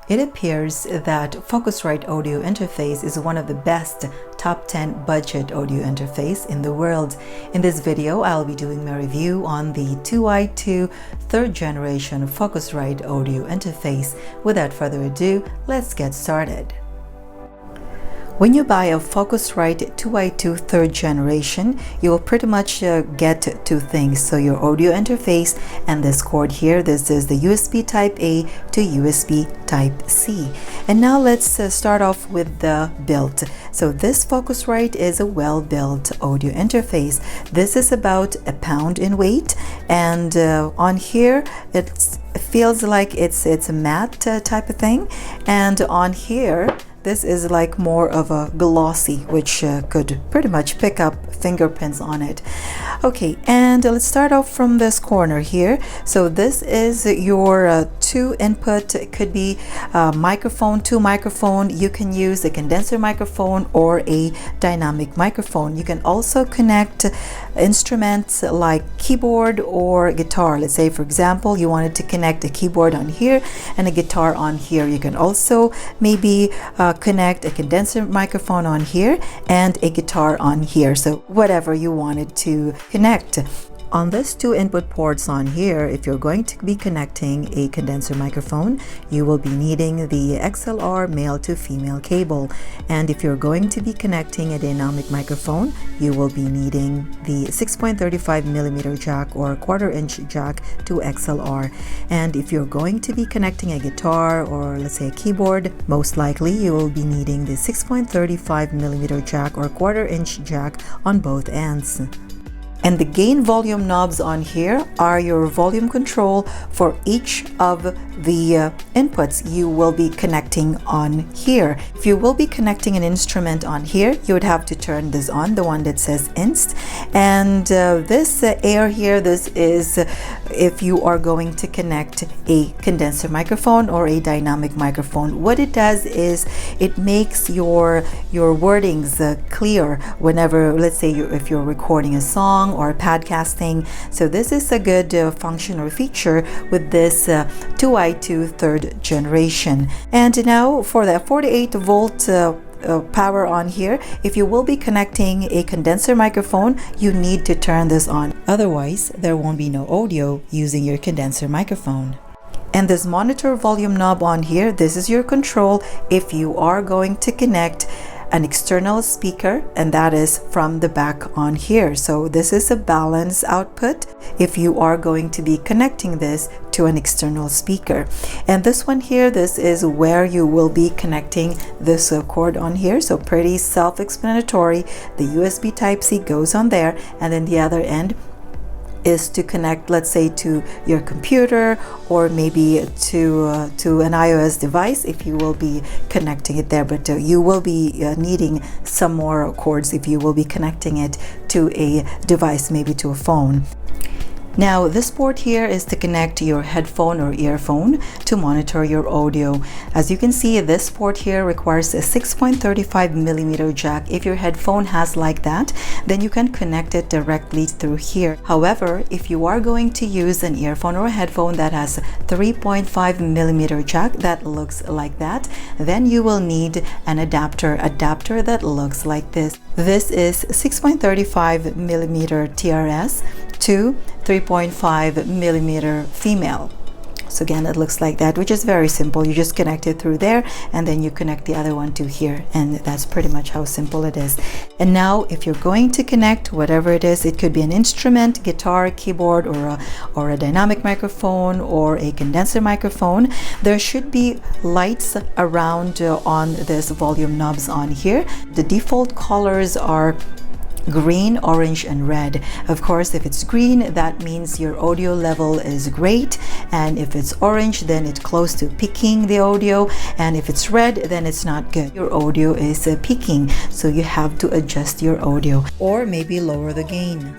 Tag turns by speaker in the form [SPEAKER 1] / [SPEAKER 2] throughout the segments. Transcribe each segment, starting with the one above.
[SPEAKER 1] It appears that Focusrite audio interface is one of the best top 10 budget audio interface in the world. In this video, I'll be doing my review on the 2i2 third generation Focusrite audio interface. Without further ado, let's get started. When you buy a Focusrite 2i2 third generation, you will pretty much get two things. So your audio interface and this cord here, this is the USB type A to USB type C. And now let's start off with the build. So this Focusrite is a well-built audio interface. This is about a pound in weight, and on here it feels like it's a matte type of thing, and on here this is like more of a glossy, which could pretty much pick up fingerprints on it. Okay, and let's start off from this corner here. So this is your two input. It could be microphone, two microphone. You can use a condenser microphone or a dynamic microphone. You can also connect instruments like keyboard or guitar. Let's say, for example, you wanted to connect a keyboard on here and a guitar on here. You can also maybe connect a condenser microphone on here and a guitar on here. So whatever you wanted to connect. On these two input ports on here, if you're going to be connecting a condenser microphone, you will be needing the XLR male to female cable. And if you're going to be connecting a dynamic microphone, you will be needing the 6.35mm jack or 1/4 inch jack to XLR. And if you're going to be connecting a guitar or let's say a keyboard, most likely you will be needing the 6.35mm jack or 1/4 inch jack on both ends. And the gain volume knobs on here are your volume control for each of the inputs you will be connecting on here. If you will be connecting an instrument on here, you would have to turn this on, the one that says inst. And this air here, this is if you are going to connect a condenser microphone or a dynamic microphone. What it does is it makes your wordings clear whenever, let's say, if you're recording a song or podcasting. So this is a good function or feature with this 2i2 third generation. And now for the 48 volt power on here, if you will be connecting a condenser microphone, you need to turn this on. Otherwise, there won't be no audio using your condenser microphone. And this monitor volume knob on here, this is your control if you are going to connect an external speaker, and that is from the back on here. So this is a balance output if you are going to be connecting this to an external speaker. And this one here, this is where you will be connecting this cord on here. So pretty self-explanatory. The USB type C goes on there, and then the other end is to connect, let's say, to your computer or maybe to an iOS device if you will be connecting it there. But you will be needing some more cords if you will be connecting it to a device, maybe to a phone. Now this port here is to connect your headphone or earphone to monitor your audio. As you can see, this port here requires a 6.35mm jack. If your headphone has like that, then you can connect it directly through here. However, if you are going to use an earphone or a headphone that has 3.5mm jack that looks like that, then you will need an adapter that looks like this. This is 6.35mm TRS to 3.5mm female. So again, it looks like that, which is very simple. You just connect it through there and then you connect the other one to here, and that's pretty much how simple it is. And now if you're going to connect whatever it is, it could be an instrument, guitar, keyboard, or a dynamic microphone or a condenser microphone, there should be lights around on this volume knobs on here. The default colors are green, orange, and red. Of course, if it's green, that means your audio level is great, and if it's orange, then it's close to peaking the audio, and if it's red, then it's not good. Your audio is peaking, so you have to adjust your audio or maybe lower the gain.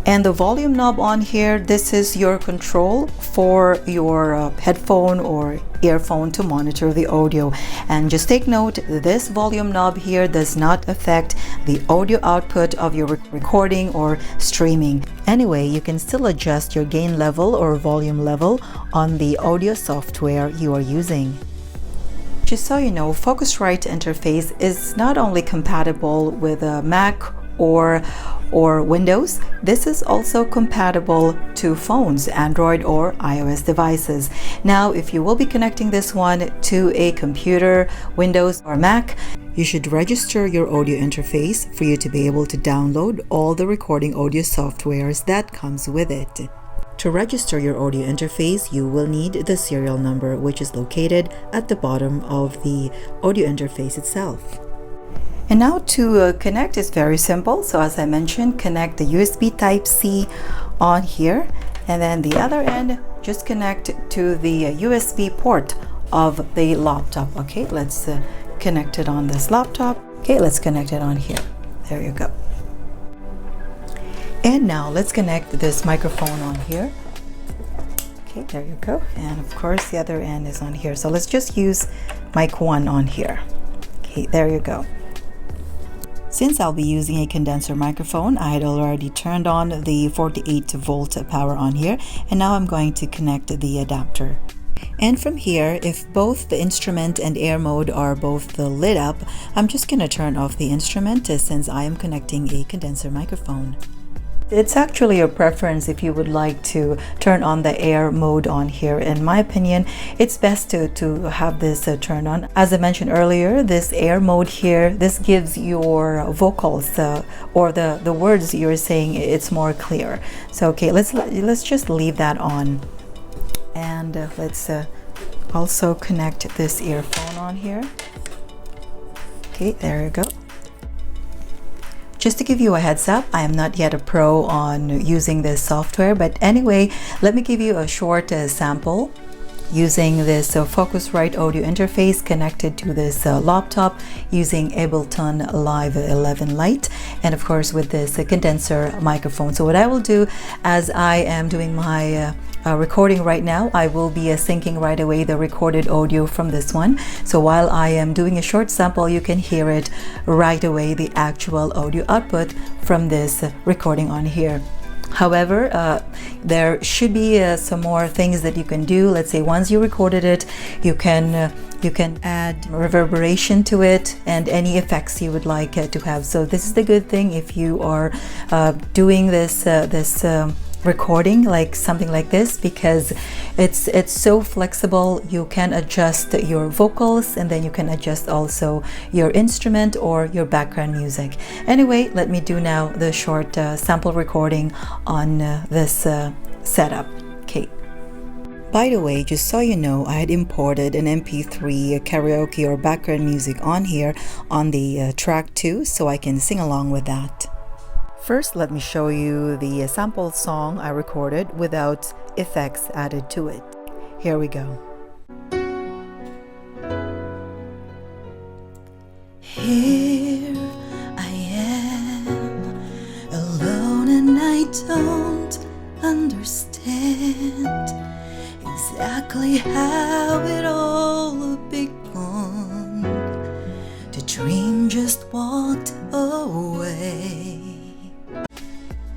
[SPEAKER 1] And the volume knob on here, this is your control for your headphone or earphone to monitor the audio. And just take note, this volume knob here does not affect the audio output of your recording or streaming. Anyway, you can still adjust your gain level or volume level on the audio software you are using. Just so you know, Focusrite interface is not only compatible with a Mac or Windows, this is also compatible to phones, Android or iOS devices. Now, if you will be connecting this one to a computer, Windows or Mac, you should register your audio interface for you to be able to download all the recording audio softwares that comes with it. To register your audio interface, you will need the serial number, which is located at the bottom of the audio interface itself. And now to connect is very simple. So as I mentioned, connect the USB Type-C on here, and then the other end, just connect to the USB port of the laptop. Okay, let's connect it on this laptop. Okay, let's connect it on here. There you go. And now let's connect this microphone on here. Okay, there you go. And of course the other end is on here. So let's just use mic 1 on here. Okay, there you go. Since I'll be using a condenser microphone, I had already turned on the 48-volt power on here, and now I'm going to connect the adapter. And from here, if both the instrument and air mode are both lit up, I'm just going to turn off the instrument since I am connecting a condenser microphone. It's actually a preference if you would like to turn on the air mode on here. In my opinion, it's best to have this turned on. As I mentioned earlier, this air mode here, this gives your vocals or the words you're saying, it's more clear. So okay, let's just leave that on, and let's also connect this earphone on here. Okay, there you go. Just to give you a heads up, I am not yet a pro on using this software, but anyway, let me give you a short sample using this Focusrite audio interface connected to this laptop using Ableton Live 11 Lite, and of course with this condenser microphone. So what I will do, as I am doing my recording right now, I will be syncing right away the recorded audio from this one. So while I am doing a short sample, you can hear it right away, the actual audio output from this recording on here. However, there should be some more things that you can do. Let's say once you recorded it, you can add reverberation to it and any effects you would like to have. So this is the good thing if you are doing this recording, like something like this, because it's so flexible. You can adjust your vocals, and then you can adjust also your instrument or your background music. Anyway, let me do now the short sample recording on this setup. Okay. By the way, just so you know, I had imported an MP3 karaoke or background music on here on the track 2, so I can sing along with that. First, let me show you the sample song I recorded without effects added to it. Here we go. Here I am, alone, and I don't understand exactly how it all begun. The dream just walked away.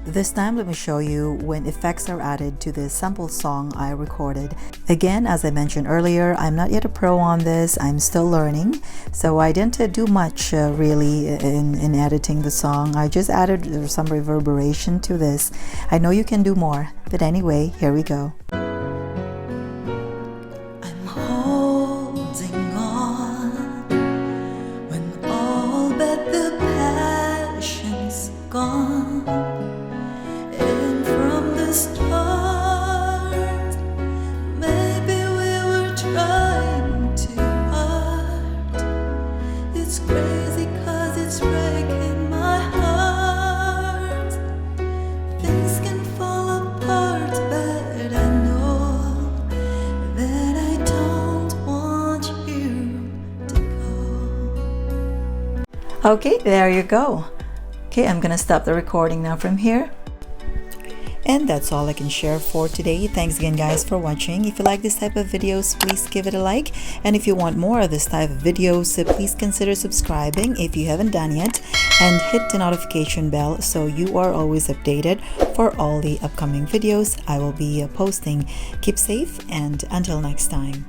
[SPEAKER 1] This time, let me show you when effects are added to the sample song I recorded. Again, as I mentioned earlier, I'm not yet a pro on this. I'm still learning, so I didn't do much really in editing the song. I just added some reverberation to this. I know you can do more, but anyway, here we go. I'm holding on when all but the passion's gone. Start, maybe we were trying too hard. It's crazy 'cause it's breaking my heart. Things can fall apart, but I know that I don't want you to go. Okay, there you go. Okay, I'm gonna stop the recording now from here. And that's all I can share for today. Thanks again, guys, for watching. If you like this type of videos, please give it a like. And if you want more of this type of videos, please consider subscribing if you haven't done yet. And hit the notification bell so you are always updated for all the upcoming videos I will be posting. Keep safe, and until next time.